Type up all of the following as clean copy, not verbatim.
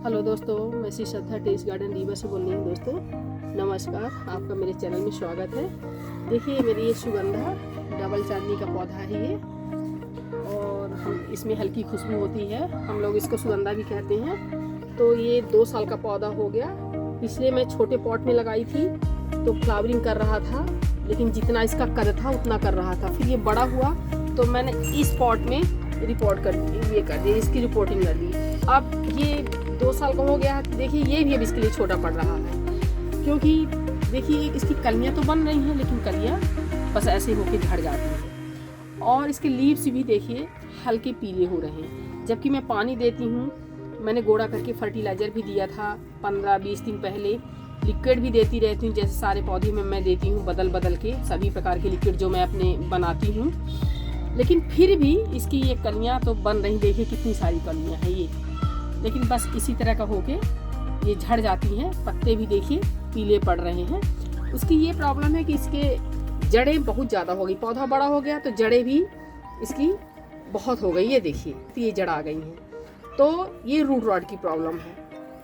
Hello दोस्तों, मैं Shri Shraddha test garden Rewa से बोल रही हूँ। दोस्तों नमस्कार, आपका मेरे चैनल में स्वागत है। देखिए मेरी ये सुगंधा डबल चांदनी का पौधा है ये, और हम इसमें हल्की खुशबू होती है। हम लोग इसको सुगंधा भी कहते हैं। तो ये 2 साल का पौधा हो गया। पिछले मैं छोटे पॉट में लगाई थी तो फ्लावरिंग कर रहा था, लेकिन जितना इसका कद था उतना कर रहा था। फिर ये बड़ा हुआ तो मैंने इस पॉट में रिपोर्ट कर दी, इसकी रिपोर्टिंग कर दी। अब ये 2 साल का हो गया है। देखिए ये भी अब इसके लिए छोटा पड़ रहा है, क्योंकि देखिए इसकी कलियां तो बन रही हैं, लेकिन कलियां बस ऐसे होके झड़ जाती हैं। और इसके लीव्स भी देखिए हल्के पीले हो रहे हैं। जबकि मैं पानी देती हूँ, मैंने गोड़ा करके फर्टिलाइज़र भी दिया था 15-20 दिन पहले। लिक्विड भी देती रहती हूँ, जैसे सारे पौधे में मैं देती हूँ बदल बदल के सभी प्रकार के लिक्विड जो मैं अपने बनाती हूँ। लेकिन फिर भी इसकी ये कलियाँ तो बन रही, देखिए कितनी सारी कलियाँ हैं ये, लेकिन बस इसी तरह का होके ये झड़ जाती हैं। पत्ते भी देखिए पीले पड़ रहे हैं। उसकी ये प्रॉब्लम है कि इसके जड़ें बहुत ज़्यादा हो गई। पौधा बड़ा हो गया तो जड़ें भी इसकी बहुत हो गई। ये देखिए ये जड़ आ गई हैं। तो ये रूट रॉट की प्रॉब्लम है,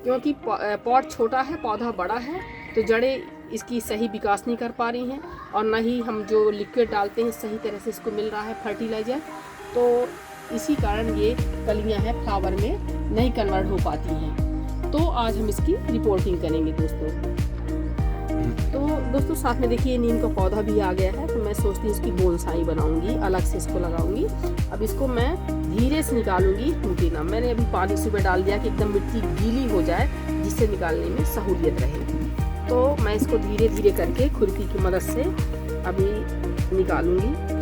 क्योंकि पॉट छोटा है, पौधा बड़ा है, तो जड़ें इसकी सही विकास नहीं कर पा रही हैं, और न ही हम जो लिक्विड डालते हैं सही तरह से इसको मिल रहा है फर्टिलाइज़र। तो इसी कारण ये कलियां हैं फ्लावर में नहीं कन्वर्ट हो पाती हैं। तो आज हम इसकी रिपोर्टिंग करेंगे दोस्तों। तो दोस्तों साथ में देखिए नीम का पौधा भी आ गया है, तो मैं सोचती हूँ इसकी बोनसाई बनाऊंगी, अलग से इसको लगाऊंगी। अब इसको मैं धीरे से निकालूंगी, टूटे ना। मैंने अभी पानी सुबह डाल दिया कि एकदम मिट्टी गीली हो जाए, जिससे निकालने में सहूलियत रहे। तो मैं इसको धीरे धीरे करके खुरपी की मदद से अभी निकालूंगी।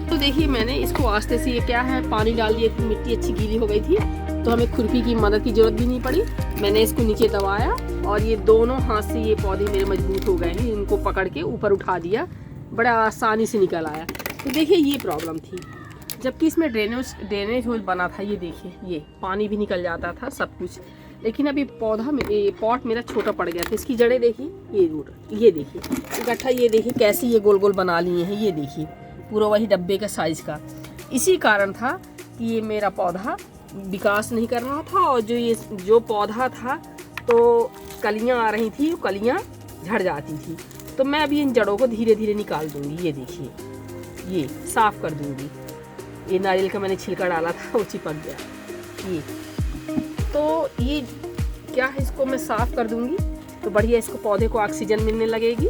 तो देखिए मैंने इसको आस्ते से, ये क्या है, पानी डाल दिया थी, मिट्टी अच्छी गीली हो गई थी, तो हमें खुरपी की मदद की जरूरत भी नहीं पड़ी। मैंने इसको नीचे दबाया और ये दोनों हाथ से ये पौधे मेरे मजबूत हो गए हैं। इनको पकड़ के ऊपर उठा दिया, बड़ा आसानी से निकल आया। तो देखिए ये प्रॉब्लम थी, जबकि इसमें ड्रेनेज होल बना था। ये देखिए ये पानी भी निकल जाता था सब कुछ, लेकिन अभी पौधा में पॉट मेरा छोटा पड़ गया था। इसकी जड़ें देखिए, ये रूट, ये देखिए इकट्ठा, ये देखिए कैसे ये गोल गोल बना लिए हैं। ये देखिए पूरा वही डब्बे का साइज का। इसी कारण था कि ये मेरा पौधा विकास नहीं कर रहा था, और जो पौधा था तो कलियां आ रही थी, कलियां झड़ जाती थी। तो मैं अभी इन जड़ों को धीरे धीरे निकाल दूंगी। ये देखिए ये साफ कर दूंगी। ये नारियल का मैंने छिलका डाला था, वो चिपक गया। ये तो ये क्या है, इसको मैं साफ कर दूंगी तो बढ़िया इसको पौधे को ऑक्सीजन मिलने लगेगी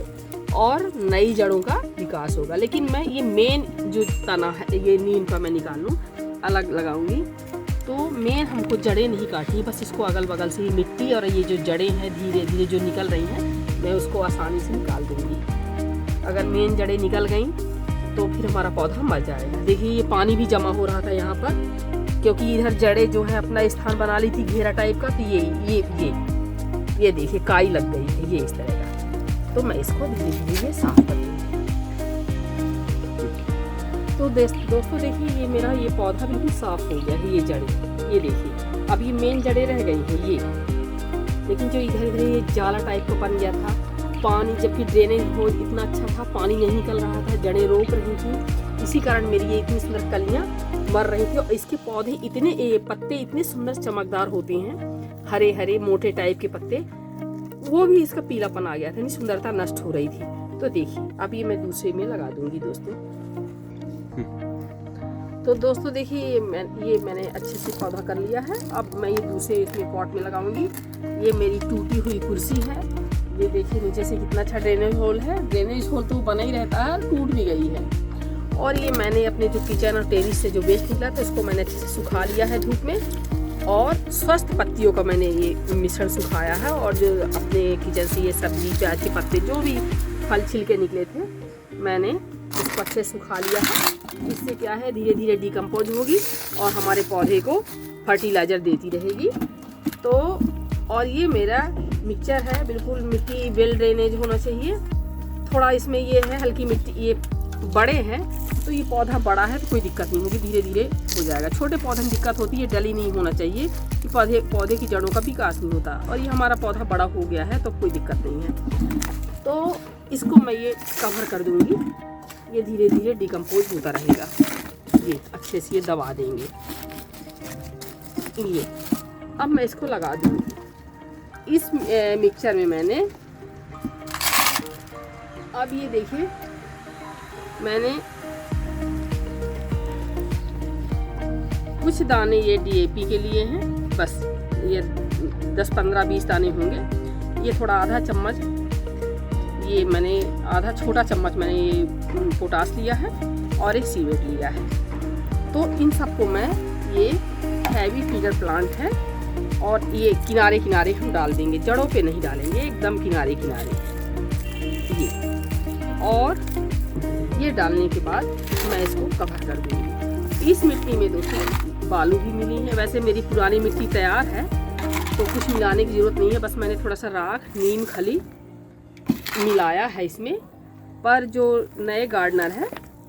और नई जड़ों का विकास होगा। लेकिन मैं ये मेन जो तना है, ये नीम का मैं निकालूं, अलग लगाऊंगी। तो मेन हमको जड़ें नहीं काटनी, बस इसको अगल बगल से ही मिट्टी और ये जो जड़ें हैं धीरे धीरे जो निकल रही हैं, मैं उसको आसानी से निकाल दूंगी। अगर मेन जड़ें निकल गई तो फिर हमारा पौधा मर जाएगा। देखिए ये पानी भी जमा हो रहा था यहाँ पर, क्योंकि इधर जड़ें जो है अपना स्थान बना ली थी घेरा टाइप का। तो ये देखिए काई लग गई है, ये इस तरह का। तो मैं इसको धीरे धीरे साफ कर दूँगी। तो दोस्तों देखिए ये मेरा ये पौधा बिल्कुल साफ हो गया है। ये जड़ें, ये देखिए अब ये मेन जड़ें रह गई हैं ये, लेकिन जो इधर इधर ये जाला टाइप का बन गया था, पानी जबकि ड्रेनेज हो इतना अच्छा था, पानी नहीं निकल रहा था, जड़ें रोक रही थी। इसी कारण मेरी ये इतनी सुंदर कलियां मर रही थी। और इसके पौधे इतने पत्ते इतने सुंदर चमकदार होते हैं, हरे हरे मोटे टाइप के पत्ते, वो भी इसका पीलापन आ गया था, सुंदरता नष्ट हो रही थी। तो देखिए अब ये मैं दूसरे में लगा दूंगी दोस्तों। तो दोस्तों देखिए ये मैंने अच्छे से पौधा कर लिया है। अब मैं ये दूसरे इसमें पॉट में लगाऊंगी। ये मेरी टूटी हुई कुर्सी है, ये देखिए नीचे से कितना अच्छा ड्रेनेज होल है। ड्रेनेज होल तो बना ही रहता है, टूट भी गई है। और ये मैंने अपने जो किचन और टेरिस से जो वेस्ट निकला था उसको मैंने अच्छे से सुखा लिया है धूप में, और स्वस्थ पत्तियों का मैंने ये मिश्रण सुखाया है। और जो अपने किचन से ये सब्जी प्याज के पत्ते जो भी फल छिलके निकले थे, मैंने इसको अच्छे से सुखा लिया है। इससे क्या है, धीरे धीरे डिकम्पोज होगी और हमारे पौधे को फर्टिलाइज़र देती रहेगी। तो और ये मेरा मिक्सचर है, बिल्कुल मिट्टी वेल ड्रेनेज होना चाहिए। थोड़ा इसमें ये है हल्की मिट्टी, ये बड़े हैं तो ये पौधा बड़ा है तो कोई दिक्कत नहीं होगी, धीरे धीरे हो जाएगा। छोटे पौधे में दिक्कत होती है, डली नहीं होना चाहिए कि पौधे की जड़ों का विकास नहीं होता। और ये हमारा पौधा बड़ा हो गया है तो कोई दिक्कत नहीं है। तो इसको मैं ये कवर कर दूंगी, ये धीरे धीरे डिकम्पोज होता रहेगा। ये अच्छे से ये दबा देंगे। ये अब मैं इसको लगा दूंगी। इस मिक्सचर में मैंने अब ये देखिए मैंने कुछ दाने ये DAP के लिए हैं, बस ये 10-15-20 दाने होंगे। ये थोड़ा आधा चम्मच, ये मैंने आधा छोटा चम्मच मैंने ये पोटास लिया है और एक सीवेट लिया है। तो इन सबको मैं, ये हैवी फीडर प्लांट है और ये किनारे किनारे हम डाल देंगे, जड़ों पे नहीं डालेंगे, एकदम किनारे किनारे ये। और ये डालने के बाद मैं इसको कवर कर दूँगी। इस मिट्टी में दोस्तों बालू भी मिली है, वैसे मेरी पुरानी मिट्टी तैयार है तो कुछ मिलाने की ज़रूरत नहीं है, बस मैंने थोड़ा सा राख, नीम खली मिलाया है इसमें। पर जो नए गार्डनर है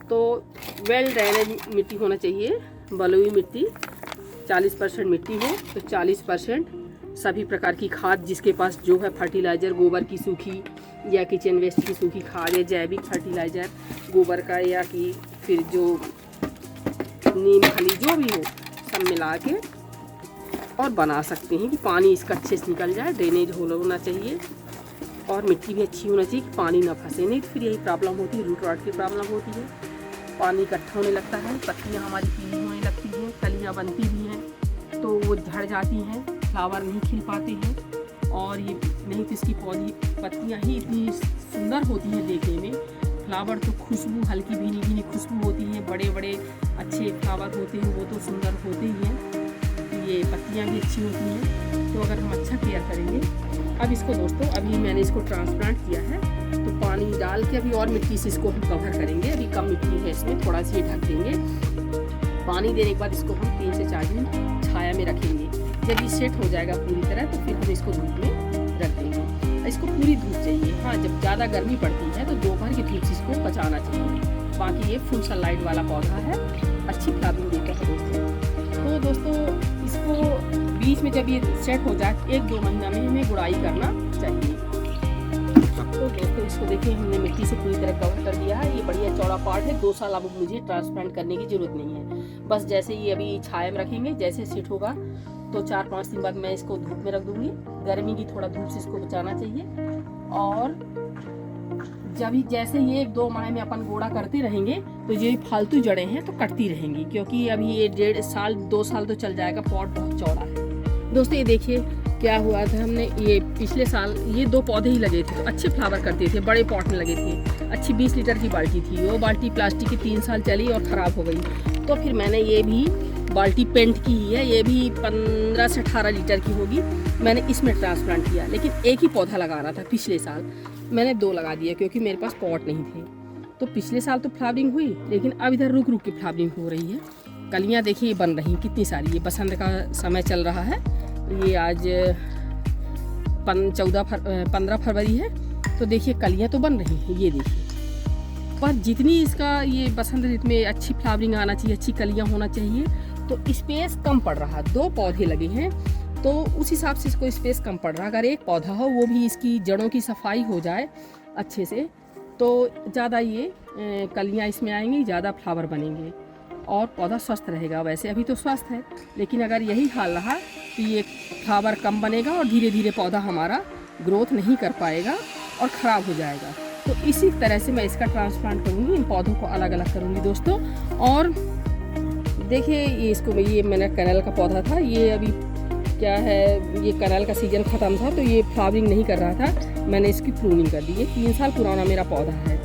तो वेल ड्रेनेज मिट्टी होना चाहिए, बलुई मिट्टी 40% मिट्टी हो तो 40% सभी प्रकार की खाद, जिसके पास जो है फर्टिलाइज़र, गोबर की सूखी या किचन वेस्ट की सूखी खाद या जैविक फर्टिलाइज़र गोबर का, या कि फिर जो नीम खली जो भी हो सब मिला के और बना सकते हैं कि पानी इसका अच्छे से निकल जाए। ड्रेनेज होना चाहिए और मिट्टी भी अच्छी होना चाहिए कि पानी ना फंसे, नहीं तो फिर यही प्रॉब्लम होती है, रूट रॉट की प्रॉब्लम होती है। पानी इकट्ठा होने लगता है, पत्तियाँ हमारी पीली होने लगती हैं, कलियाँ बनती भी हैं तो वो झड़ जाती हैं, फ्लावर नहीं खिल पाते हैं। और ये नहीं तो इसकी पत्तियाँ ही इतनी सुंदर होती हैं देखने में, फ्लावर तो खुशबू, हल्की भीनी भीनी खुशबू होती है, बड़े बड़े अच्छे फ्लावर होते हैं वो तो सुंदर होते ही हैं, ये पत्तियाँ भी अच्छी होती हैं। तो अगर हम अच्छा केयर करेंगे। अब इसको दोस्तों, अभी मैंने इसको ट्रांसप्लांट किया है तो पानी डाल के अभी और मिट्टी से इसको हम कवर करेंगे। अभी कम मिट्टी है इसमें, थोड़ा सा ये ढक देंगे। पानी देने के बाद इसको हम 3 से 4 दिन छाया में रखेंगे। जब ये सेट हो जाएगा पूरी तरह तो फिर हम इसको धूप में रख देंगे। इसको पूरी धूप चाहिए, हाँ जब ज़्यादा गर्मी पड़ती है तो दोपहर की धूप से इसको बचाना चाहिए। बाकी ये फुल सनलाइट वाला पौधा है, अच्छी फ्लावरिंग देता है दोस्तों। तो दोस्तों इसको बीच में जब ये सेट हो जाए 1-2 महीना में हमें गुड़ाई करना चाहिए। तो दोस्तों इसको देखिए हमने मिट्टी से पूरी तरह कवर कर दिया है। ये बढ़िया चौड़ा पार्ट है, 2 साल अब मुझे ट्रांसप्लांट करने की ज़रूरत नहीं है। बस जैसे ये अभी छाया में रखेंगे, जैसे सेट होगा तो 4-5 दिन बाद मैं इसको धूप में रख दूँगी। गर्मी की थोड़ा धूप से इसको बचाना चाहिए। और जब जैसे ये 1-2 माह में अपन गोड़ा करते रहेंगे तो ये फालतू जड़ें हैं तो कटती रहेंगी, क्योंकि अभी ये 1.5 साल 2 साल तो चल जाएगा, पॉट बहुत चौड़ा है। दोस्तों ये देखिए क्या हुआ था, हमने ये पिछले साल ये 2 पौधे ही लगे थे तो अच्छे फ्लावर करते थे, बड़े पॉट में लगे थे। अच्छी 20 लीटर की बाल्टी थी, वो बाल्टी प्लास्टिक की 3 साल चली और ख़राब हो गई। तो फिर मैंने ये भी बाल्टी पेंट की ही है, ये भी 15 से 18 लीटर की होगी, मैंने इसमें ट्रांसप्लांट किया। लेकिन एक ही पौधा लगाना था, पिछले साल मैंने 2 लगा दिया क्योंकि मेरे पास पॉट नहीं थे। तो पिछले साल तो फ्लावरिंग हुई, लेकिन अब इधर रुक रुक के फ्लावरिंग हो रही है। कलियाँ देखिए बन रही कितनी सारी। ये बसंत का समय चल रहा है, ये आज 15 फरवरी है तो देखिए कलियाँ तो बन रही हैं, ये देखिए। पर जितनी इसका ये बसंत ऋतु में अच्छी फ्लावरिंग आना चाहिए, अच्छी कलियाँ होना चाहिए, तो स्पेस कम पड़ रहा। 2 पौधे लगे हैं तो उस हिसाब से इसको स्पेस कम पड़ रहा। अगर एक पौधा हो वो भी इसकी जड़ों की सफाई हो जाए अच्छे से तो ज़्यादा ये कलियाँ इसमें आएंगी, ज़्यादा फ्लावर बनेंगे और पौधा स्वस्थ रहेगा। वैसे अभी तो स्वस्थ है, लेकिन अगर यही हाल रहा तो ये फ्लावर कम बनेगा और धीरे धीरे पौधा हमारा ग्रोथ नहीं कर पाएगा और ख़राब हो जाएगा। तो इसी तरह से मैं इसका ट्रांसप्लांट करूँगी, इन पौधों को अलग अलग करूँगी दोस्तों। और देखिए ये इसको ये मैंने कनैल का पौधा था, ये अभी क्या है, ये कनैल का सीज़न ख़त्म था तो ये फ्लावरिंग नहीं कर रहा था, मैंने इसकी प्रूनिंग कर दी। ये 3 साल पुराना मेरा पौधा है,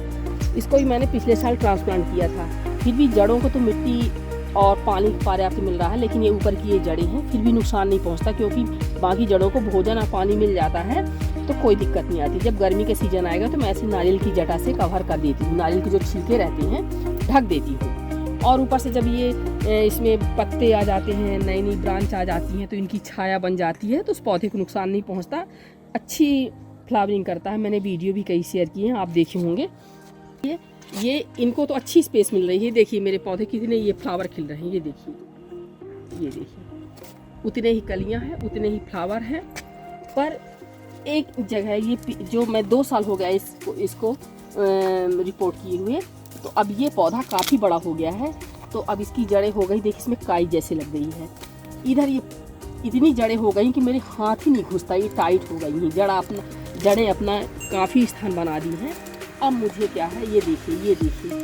इसको भी मैंने पिछले साल ट्रांसप्लांट किया था। फिर भी जड़ों को तो मिट्टी और पानी पर्याप्त मिल रहा है, लेकिन ये ऊपर की ये जड़ें हैं फिर भी नुकसान नहीं पहुंचता, क्योंकि बाकी जड़ों को भोजन और पानी मिल जाता है तो कोई दिक्कत नहीं आती। जब गर्मी का सीज़न आएगा तो मैं ऐसे नारियल की जटा से कवर कर देती हूँ, नारियल के जो छिलके रहते हैं ढक देती हूँ। और ऊपर से जब ये इसमें पत्ते आ जाते हैं, नई नई ब्रांच आ जाती हैं तो इनकी छाया बन जाती है, तो उस पौधे को नुकसान नहीं पहुंचता, अच्छी फ्लावरिंग करता है। मैंने वीडियो भी कई शेयर किए हैं, आप देखे होंगे। ये इनको तो अच्छी स्पेस मिल रही है। देखिए मेरे पौधे कितने ये फ्लावर खिल रहे हैं, ये देखिए उतने ही कलियां हैं, उतने ही फ्लावर हैं। पर एक जगह ये जो मैं 2 साल हो गया इसको रिपोर्ट किए हुए, तो अब ये पौधा काफ़ी बड़ा हो गया है, तो अब इसकी जड़ें हो गई, देखिए इसमें काई जैसे लग गई है। इधर ये इतनी जड़ें हो गई कि मेरे हाथ ही नहीं घुसता, ये टाइट हो गई हैं। जड़ें अपना काफ़ी स्थान बना दी हैं। अब मुझे क्या है, ये देखिए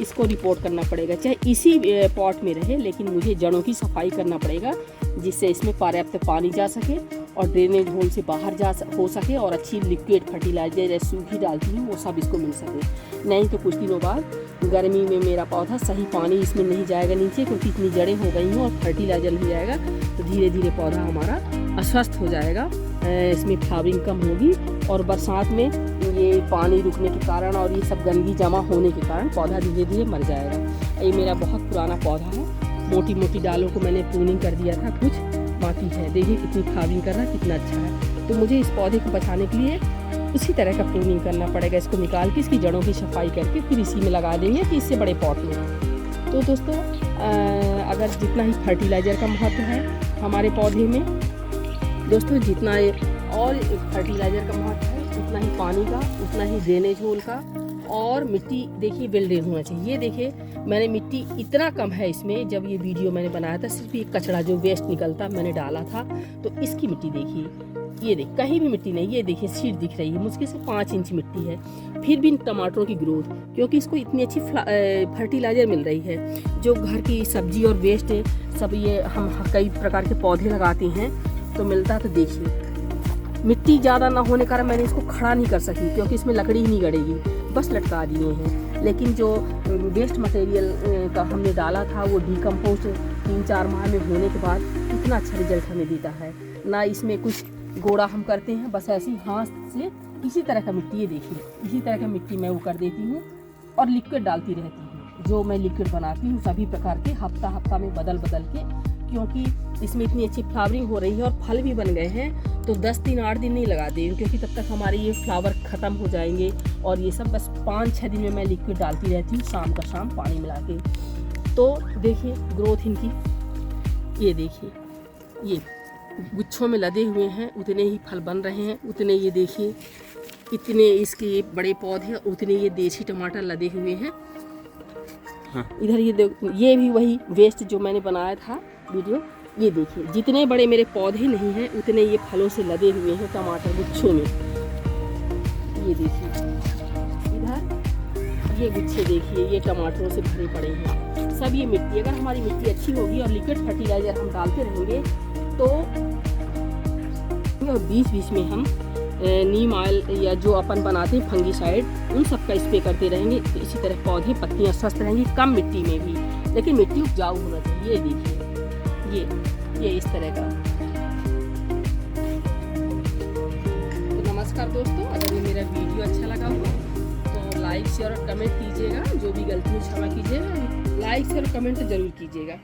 इसको रिपोर्ट करना पड़ेगा, चाहे इसी पॉट में रहे, लेकिन मुझे जड़ों की सफाई करना पड़ेगा, जिससे इसमें पर्याप्त पानी जा सके और ड्रेनेज होल से बाहर हो सके और अच्छी लिक्विड फर्टिलाइजर या सूखी डालती हूँ वो सब इसको मिल सके। नहीं तो कुछ दिनों बाद गर्मी में मेरा पौधा सही पानी इसमें नहीं जाएगा नीचे, क्योंकि इतनी जड़ें हो गई हैं और फर्टिलाइजर नहीं जाएगा तो धीरे धीरे पौधा हमारा अस्वस्थ हो जाएगा, इसमें फ्लावरिंग कम होगी और बरसात में ये पानी रुकने के कारण और ये सब गंदगी जमा होने के कारण पौधा धीरे धीरे मर जाएगा। ये मेरा बहुत पुराना पौधा है, मोटी मोटी डालों को मैंने प्रूनिंग कर दिया था, कुछ बाकी है। देखिए कितनी फ्लावरिंग कर रहा है, कितना अच्छा है। तो मुझे इस पौधे को बचाने के लिए उसी तरह का प्रूनिंग करना पड़ेगा, इसको निकाल के इसकी जड़ों की सफाई करके फिर इसी में लगा देंगे कि इससे बड़े पॉट में। तो दोस्तों अगर जितना ही फर्टिलाइज़र का महत्व है हमारे पौधे में, दोस्तों जितना और फर्टिलाइज़र का महत्व है उतना ही पानी का, उतना ही ड्रेनेज होल का, और मिट्टी देखिए वेल ड्रेन होना चाहिए। ये देखिए मैंने मिट्टी इतना कम है इसमें, जब ये वीडियो मैंने बनाया था सिर्फ ये कचरा जो वेस्ट निकलता मैंने डाला था, तो इसकी मिट्टी देखिए, ये देख कहीं भी मिट्टी नहीं, ये देखिए सीट दिख रही है, मुश्किल से 5 इंच मिट्टी है, फिर भी टमाटरों की ग्रोथ, क्योंकि इसको इतनी अच्छी फर्टिलाइजर मिल रही है। जो घर की सब्जी और वेस्ट है सब, ये हम कई प्रकार के पौधे लगाते हैं तो मिलता। तो देखिए मिट्टी ज़्यादा ना होने कारण मैंने इसको खड़ा नहीं कर सकी, क्योंकि इसमें लकड़ी ही नहीं गड़ेगी, बस लटका दिए हैं। लेकिन जो वेस्ट मटेरियल का हमने डाला था वो डिकम्पोस्ट 3-4 माह में होने के बाद इतना अच्छा रिजल्ट हमें देता है। ना इसमें कुछ गोड़ा हम करते हैं, बस ऐसे ही हाथ से इसी तरह का मिट्टी, ये देखिए इसी तरह का मिट्टी मैं वो कर देती हूँ और लिक्विड डालती रहती हूँ। जो मैं लिक्विड बनाती हूँ सभी प्रकार के हफ्ता में बदल के, क्योंकि इसमें इतनी अच्छी फ्लावरिंग हो रही है और फल भी बन गए हैं, तो 10 दिन 8 दिन नहीं लगा दें, क्योंकि तब तक हमारे ये फ्लावर ख़त्म हो जाएंगे। और ये सब बस 5-6 दिन में मैं लिक्विड डालती रहती हूँ, शाम का शाम पानी मिला के। तो देखिए ग्रोथ इनकी, ये देखिए ये गुच्छों में लदे हुए हैं, उतने ही फल बन रहे हैं, उतने ये देखिए इतने इसके बड़े पौधे, उतने ये देसी टमाटर लदे हुए हैं। हाँ इधर ये भी वही वेस्ट जो मैंने बनाया था वीडियो, ये देखिए जितने बड़े मेरे पौधे नहीं हैं उतने ये फलों से लदे हुए हैं टमाटर गुच्छों में। ये देखिए इधर ये गुच्छे देखिए, ये टमाटरों से भरे पड़े हैं। सब ये मिट्टी, अगर हमारी मिट्टी अच्छी होगी और लिक्विड फर्टिलाइजर हम डालते रहेंगे तो बीच में हम नीम ऑयल या जो अपन बनाते हैं फंगीसाइड, उन सब का स्प्रे करते रहेंगे। तो इसी तरह पौधे पत्तियां स्वस्थ रहेंगी, कम मिट्टी में भी, लेकिन मिट्टी उपजाऊ होना चाहिए। ये देखिए ये इस तरह का। तो नमस्कार दोस्तों, अगर ये मेरा वीडियो अच्छा लगा हो तो लाइक शेयर और कमेंट कीजिएगा। जो भी गलती क्षमा कीजिएगा, लाइक शेयर और कमेंट तो जरूर कीजिएगा।